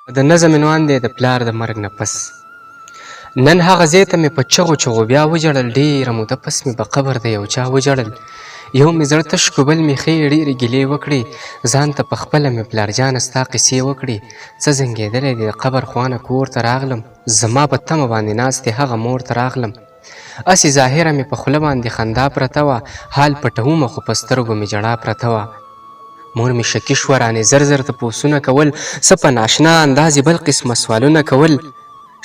د نظم عنوان دی د پلار د مرګ نه پس. نن هغه ځای ته مې په چغو چغو بیا وژړل، ډېره موده پس مې په قبر د یو چا وژړل. یو مې زړه تش کړو بل مې ښې ډېرې ګیلې وکړې، ځان ته په خپله مې پلار جانه ستا قیسې وکړې. څه زنګېدلی دی د قبر خوانه کور ته راغلم، زما په تمه باندې ناست دی هغه مور ته راغلم. هسې ظاهره مې په خوله باندې خندا پرته وه، حال پټومه خو په سترګو مې ژړا پرته وه. مور مې شکي شوه رانې زر زر تپوسونه کول، څه په ناشنا انداز یې بل قسمه سوالونه کول.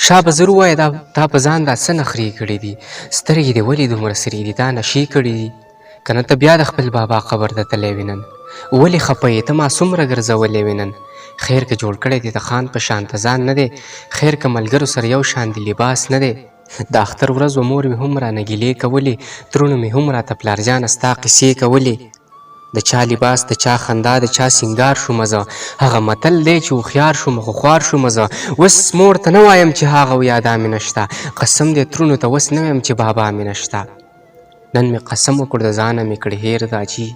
شا به زر ووایه تا په ځان دا څه نخرې کړي دي، سترګې دې ولې دومره سرې دي، دا نشې کړي دي. که نه ته بیا د خپل بابا قبر ته تللی وې نن، ولې خفه یې ته ما څومره ګرځولی وې نن. خیر که جوړ کړی دی د خان په شان ته ځان نه دی، خیر که ملګرو سره یو شان دی لباس نه دی. د اختر ورځ و مور مې هم رانه ګیلې کولې، ترونو مې هم راته پلار جانه ستا قیسې کولې. د چا لباس د چا خندا د چا سینګار شومه زه، هغه متل دی چې هوښیار شومه خو خوار شومه زه. اوس مور ته نه وایم چې هغه و یادا مې نشته، قسم دی ترونو ته اوس نه وایم چې بابا مې نشته. نن مې قسم وکړ د ځانه مې کړ هېر داجي،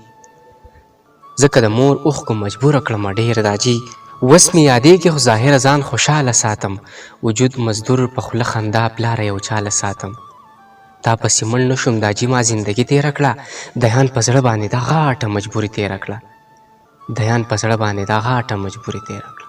ځکه د مور اوښکو مجبوره کړمه ډېر داجي. اوس مې یادېږي خو ظاهره ځان خوشحاله ساتم، وجود مزدور په خوله خندا پلاره یو چاله ساتم. تا پسې مړ نه شوم داجي ما زندګي تېره کړه، دیان په زړه باندې دا غاټه مجبوري تېره کړه، دیان په زړه باندې دا غاټه مجبوري تېره کړه.